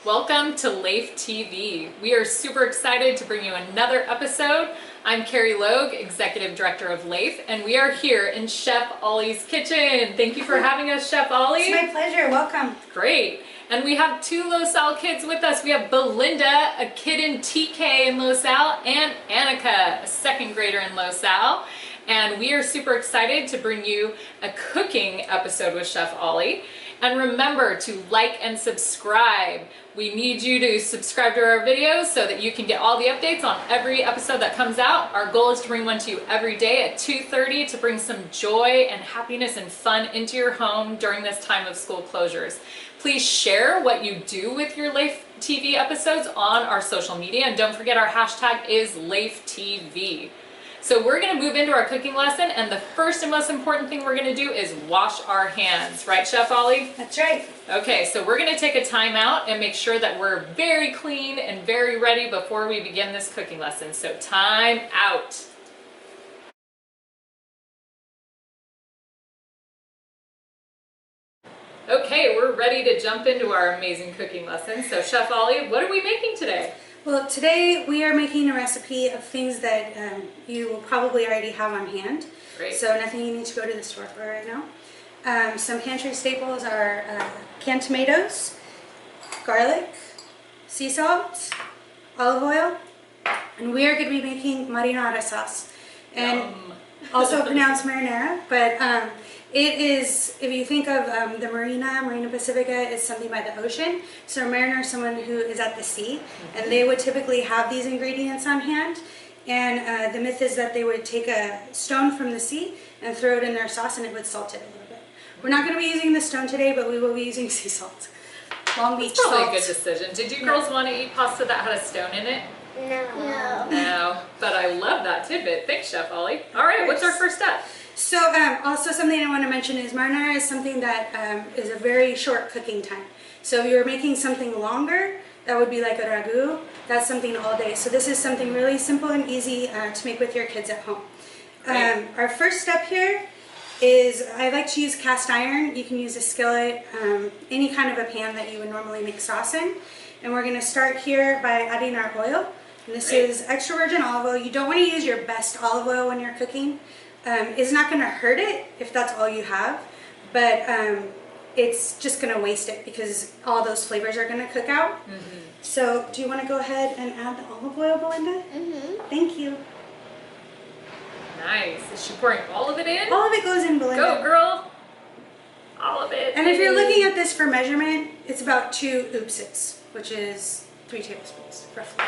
Welcome to LAEFtv. We are super excited to bring you another episode. I'm Carrie Logue, Executive Director of LAEF, and we are here in Chef Ollie's kitchen. Thank you for having us, Chef Ollie. It's my pleasure. Welcome. Great. And we have two LaSalle kids with us. We have Belinda, a kid in TK in LaSalle, and Annika, a second grader in LaSalle. And we are super excited to bring you a cooking episode with Chef Ollie. And remember to like and subscribe. We need you to subscribe to our videos so that you can get all the updates on every episode that comes out. Our goal is to bring one to you every day at 2:30 to bring some joy and happiness and fun into your home during this time of school closures. Please share what you do with your LAEFtv episodes on our social media, and don't forget our hashtag is LAEFtv. So we're going to move into our cooking lesson, and the first and most important thing we're going to do is wash our hands. Right, Chef Ollie? That's right. Okay, so we're going to take a time out and make sure that we're very clean and very ready before we begin this cooking lesson. So time out. Okay, we're ready to jump into our amazing cooking lesson. So Chef Ollie, what are we making today? Well, today we are making a recipe of things that you will probably already have on hand. Great. So nothing you need to go to the store for right now. Some pantry staples are canned tomatoes, garlic, sea salt, olive oil, and we are going to be making marinara sauce. And also pronounced marinara, but it is, if you think of the Marina Pacifica is something by the ocean. So a mariner is someone who is at the sea, and they would typically have these ingredients on hand. And the myth is that they would take a stone from the sea and throw it in their sauce, and it would salt it a little bit. We're not going to be using the stone today, but we will be using sea salt. Long Beach salt. Probably a good decision. Did you girls want to eat pasta that had a stone in it? No, but I love that tidbit. Thanks, Chef Ollie. All right, what's our first step? So also something I want to mention is marinara is something that is a very short cooking time. So if you're making something longer, that would be like a ragu. That's something all day. So this is something really simple and easy to make with your kids at home. Our first step here is I like to use cast iron. You can use a skillet, any kind of a pan that you would normally make sauce in. And we're going to start here by adding our oil. And this is extra virgin olive oil. You don't want to use your best olive oil when you're cooking. It's not going to hurt it if that's all you have, but it's just going to waste it because all those flavors are going to cook out. So do you want to go ahead and add the olive oil, Belinda? Thank you. Nice. Is she pouring all of it in? All of it goes in, Belinda. Go, girl. All of it. And if you're looking at this for measurement, it's about 2 oopses, which is 3 tablespoons, roughly.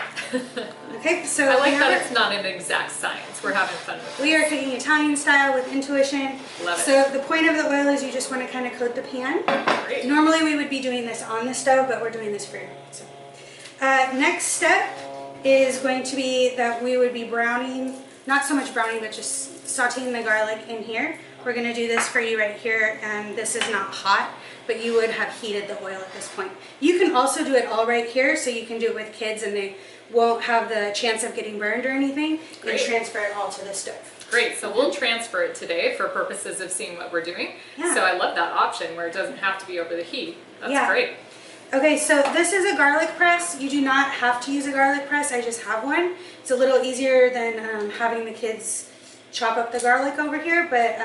Okay, so I like that it's not an exact science. We're having fun with it. We are cooking Italian style with intuition. Love it. So the point of the oil is you just want to kind of coat the pan. Great. Normally we would be doing this on the stove, but we're doing this for you. So, next step is going to be that we would be browning, not so much browning, but just sauteing the garlic in here. We're going to do this for you right here, and this is not hot, but you would have heated the oil at this point. You can also do it all right here, so you can do it with kids and they won't have the chance of getting burned or anything. And transfer it all to the stove. Great, so we'll transfer it today for purposes of seeing what we're doing. Yeah. So I love that option where it doesn't have to be over the heat. That's great. Okay, so this is a garlic press. You do not have to use a garlic press. I just have one. It's a little easier than having the kids chop up the garlic over here, but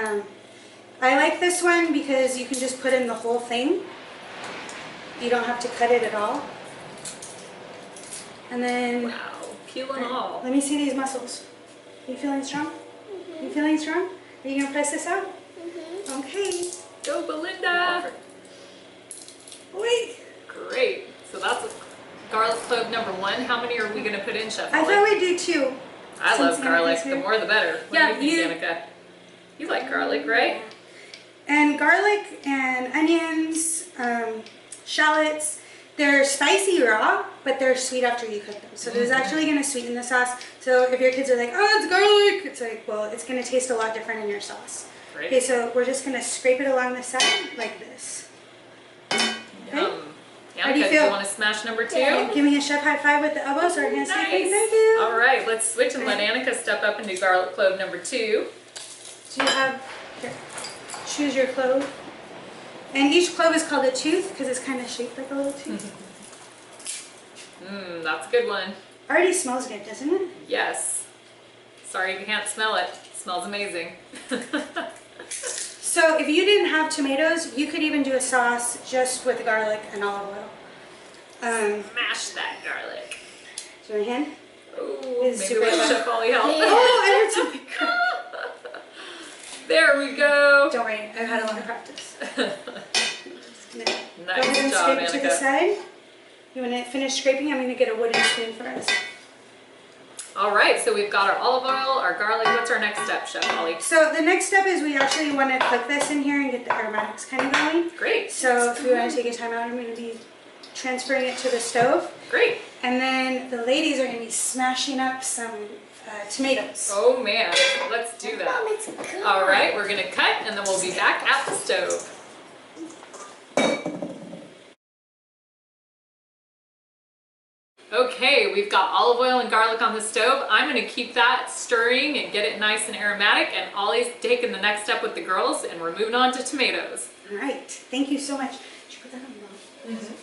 I like this one because you can just put in the whole thing. You don't have to cut it at all. And then, wow, peel and all. Let me see these muscles. Are you feeling strong? You feeling strong? Are you gonna press this out? Okay. Go, Belinda. Wait. Great. So that's garlic clove number 1. How many are we gonna put in, Chef Ollie? I thought we'd do 2. I love garlic. The more the better. What do you think, Annika? You like garlic, right? And garlic and onions, shallots, they're spicy raw, but they're sweet after you cook them. So this is actually going to sweeten the sauce. So if your kids are like, oh, it's garlic, it's like, well, it's going to taste a lot different in your sauce. Great. Okay, so we're just going to scrape it along the side like this. Okay? How do you feel? You want to smash number 2? Yeah. Give me a chef high five with the elbows. Our hands nice. Thank you. All right, let's switch and let Annika step up and do garlic clove number 2. Do you have, here, choose your clove. And each clove is called a tooth because it's kind of shaped like a little tooth. That's a good one. Already smells good, doesn't it? Yes. Sorry you can't smell it. It smells amazing. So if you didn't have tomatoes, you could even do a sauce just with garlic and olive oil. Smash that garlic. Do you want a hand? Oh, It's maybe super let fun. Chef Ollie help. Oh, I heard something crack. There we go. Don't worry, I've had a lot of practice. Go ahead Nice and job, scrape it to the Annika. side. You want to finish scraping? I'm going to get a wooden spoon for us. All right, so we've got our olive oil, our garlic. What's our next step, Chef Ollie? So the next step is we actually want to cook this in here and get the aromatics kind of going. Great. So if you want to take a time out, I'm going to be transferring it to the stove. Great. And then the ladies are going to be smashing up some tomatoes. Oh man, let's do that. All right, we're gonna cut and then we'll be back at the stove. Okay, we've got olive oil and garlic on the stove. I'm gonna keep that stirring and get it nice and aromatic, and Ollie's taking the next step with the girls, and we're moving on to tomatoes. All right, thank you so much. Did you put that on the bottom?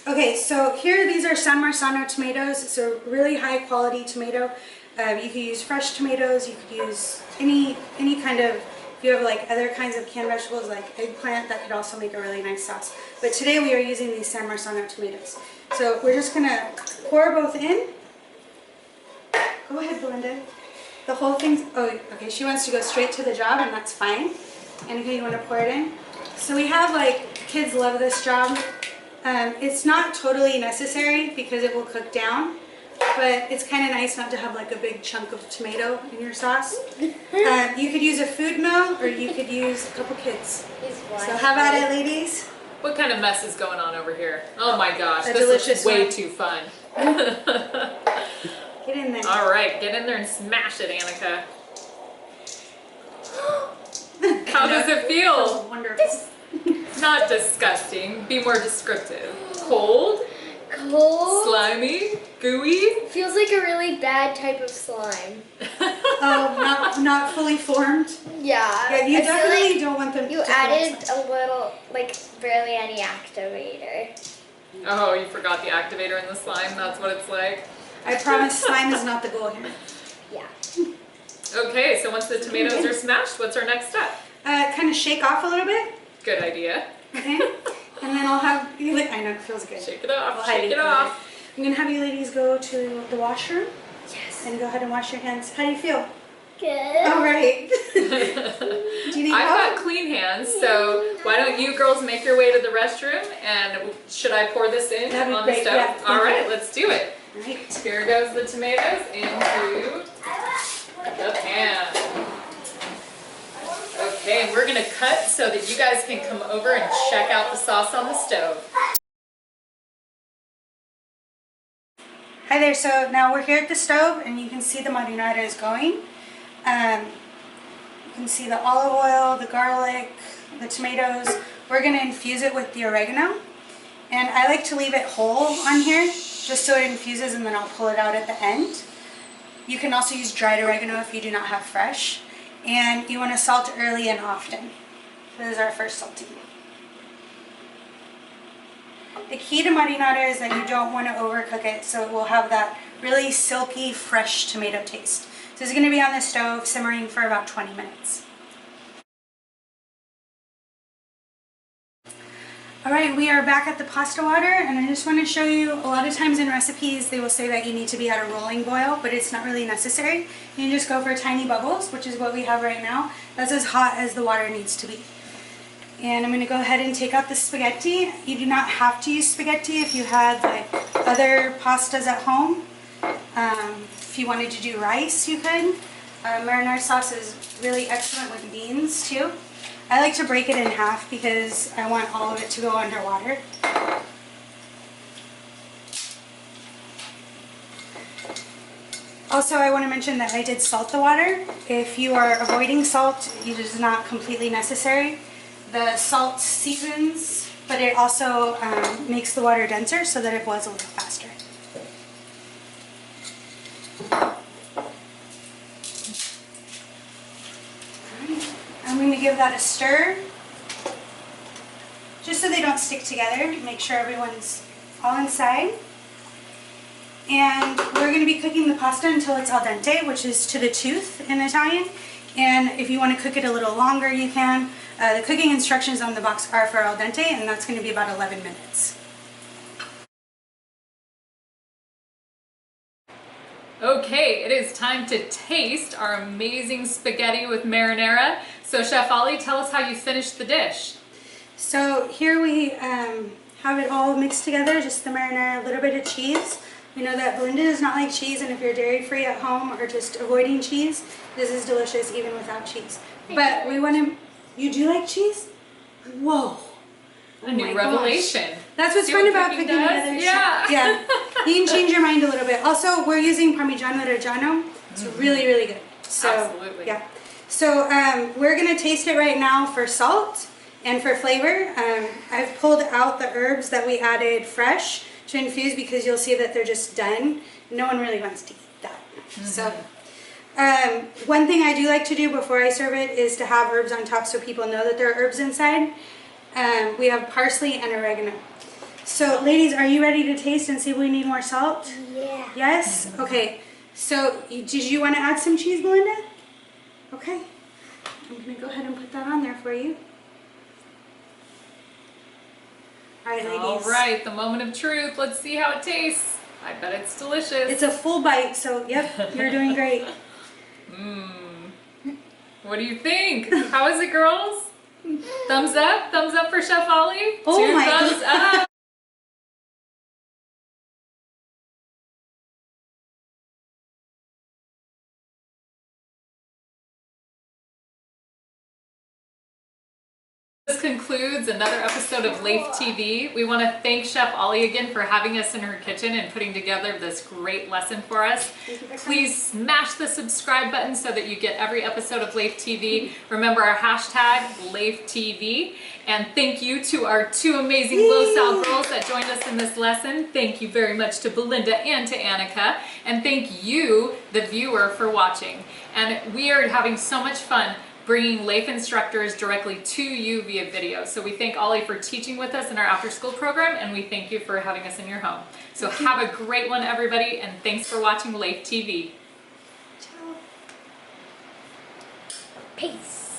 Okay, so here these are San Marzano tomatoes. It's a really high quality tomato. You could use fresh tomatoes. You could use any kind of, if you have like other kinds of canned vegetables like eggplant, that could also make a really nice sauce. But today we are using these San Marzano tomatoes. So we're just gonna pour both in. Go ahead, Belinda. The whole thing's, oh, okay, she wants to go straight to the job, and that's fine. Annika, you want to pour it in? So we have like, kids love this job. It's not totally necessary because it will cook down, but it's kind of nice not to have like a big chunk of tomato in your sauce. You could use a food mill, or you could use a couple kids. So how about it, ladies? What kind of mess is going on over here? Oh my gosh, A this delicious is way one. too fun. Get in there. All right, get in there and smash it, Annika. How does it feel? Oh, wonderful. Not disgusting. Be more descriptive. Cold, Cold. slimy, gooey. Feels like a really bad type of slime. Oh, not fully formed. Yeah. Yeah, you I feel definitely like don't want them you to added a little, like barely any activator. Oh, you forgot the activator in the slime. That's what it's like. I promise slime is not the goal here. Yeah. Okay, so once the tomatoes are smashed, what's our next step? Kind of shake off a little bit, Good idea. okay? And then I'll have you. I know it feels good. Shake it off. I'll hide Shake it from off. I'm gonna have you ladies go to the washroom Yes. and go ahead and wash your hands. How do you feel? Good. All right. Do you need I've help? got clean hands, so why don't you girls make your way to the restroom, and should I pour this in That'd be on the great, stove? yeah, thank All right, you. let's do it. All right. Here goes the tomatoes into the pan. Okay, and we're gonna cut so that you guys can come over and check out the sauce on the stove. Hi there. So now we're here at the stove, and you can see the marinara is going. You can see the olive oil, the garlic, the tomatoes. We're gonna infuse it with the oregano, and I like to leave it whole on here just so it infuses, and then I'll pull it out at the end. You can also use dried oregano if you do not have fresh, and you want to salt early and often. This is our first salting. The key to marinara is that you don't want to overcook it, so it will have that really silky, fresh tomato taste. So it's going to be on the stove simmering for about 20 minutes. Alright, we are back at the pasta water, and I just want to show you, a lot of times in recipes they will say that you need to be at a rolling boil, but it's not really necessary. You can just go for tiny bubbles, which is what we have right now. That's as hot as the water needs to be. And I'm going to go ahead and take out the spaghetti. You do not have to use spaghetti if you had like other pastas at home. If you wanted to do rice, you could. Marinara sauce is really excellent with beans too. I like to break it in half because I want all of it to go underwater. Also, I want to mention that I did salt the water. If you are avoiding salt, it is not completely necessary. The salt seasons, but it also makes the water denser so that it boils a little faster. I'm going to give that a stir, just so they don't stick together. Make sure everyone's all inside. And we're going to be cooking the pasta until it's al dente, which is to the tooth in Italian. And if you want to cook it a little longer, you can. The cooking instructions on the box are for al dente, and that's going to be about 11 minutes. Okay, it is time to taste our amazing spaghetti with marinara. So Chef Ollie, tell us how you finished the dish. So here we have it all mixed together, just the marinara, a little bit of cheese. We know that Belinda does not like cheese, and if you're dairy free at home or just avoiding cheese, this is delicious even without cheese. But we want to, you do like cheese? Whoa. A new revelation. That's what's fun about cooking together. Yeah. Yeah. You can change your mind a little bit. Also, we're using Parmigiano Reggiano. It's really, really good. So, absolutely. Yeah. So we're going to taste it right now for salt and for flavor. I've pulled out the herbs that we added fresh to infuse because you'll see that they're just done. No one really wants to eat that. So one thing I do like to do before I serve it is to have herbs on top so people know that there are herbs inside. We have parsley and oregano. So ladies, are you ready to taste and see if we need more salt? Yeah. Yes? Okay. So did you want to add some cheese, Belinda? Okay. I'm going to go ahead and put that on there for you. All right, ladies. All right, the moment of truth. Let's see how it tastes. I bet it's delicious. It's a full bite, so yep, you're doing great. What do you think? How is it, girls? Thumbs up? Thumbs up for Chef Ollie? Oh 2 my thumbs up. This concludes another episode of LAEFtv. We want to thank Chef Ollie again for having us in her kitchen and putting together this great lesson for us. Please smash the subscribe button so that you get every episode of LAEFtv. Remember our hashtag LAEFtv. And thank you to our 2 amazing LoSal girls that joined us in this lesson. Thank you very much to Belinda and to Annika. And thank you, the viewer, for watching. And we are having so much fun bringing LAEF instructors directly to you via video. So we thank Ollie for teaching with us in our after school program, and we thank you for having us in your home. So have a great one, everybody, and thanks for watching LAEFtv. Ciao. Peace.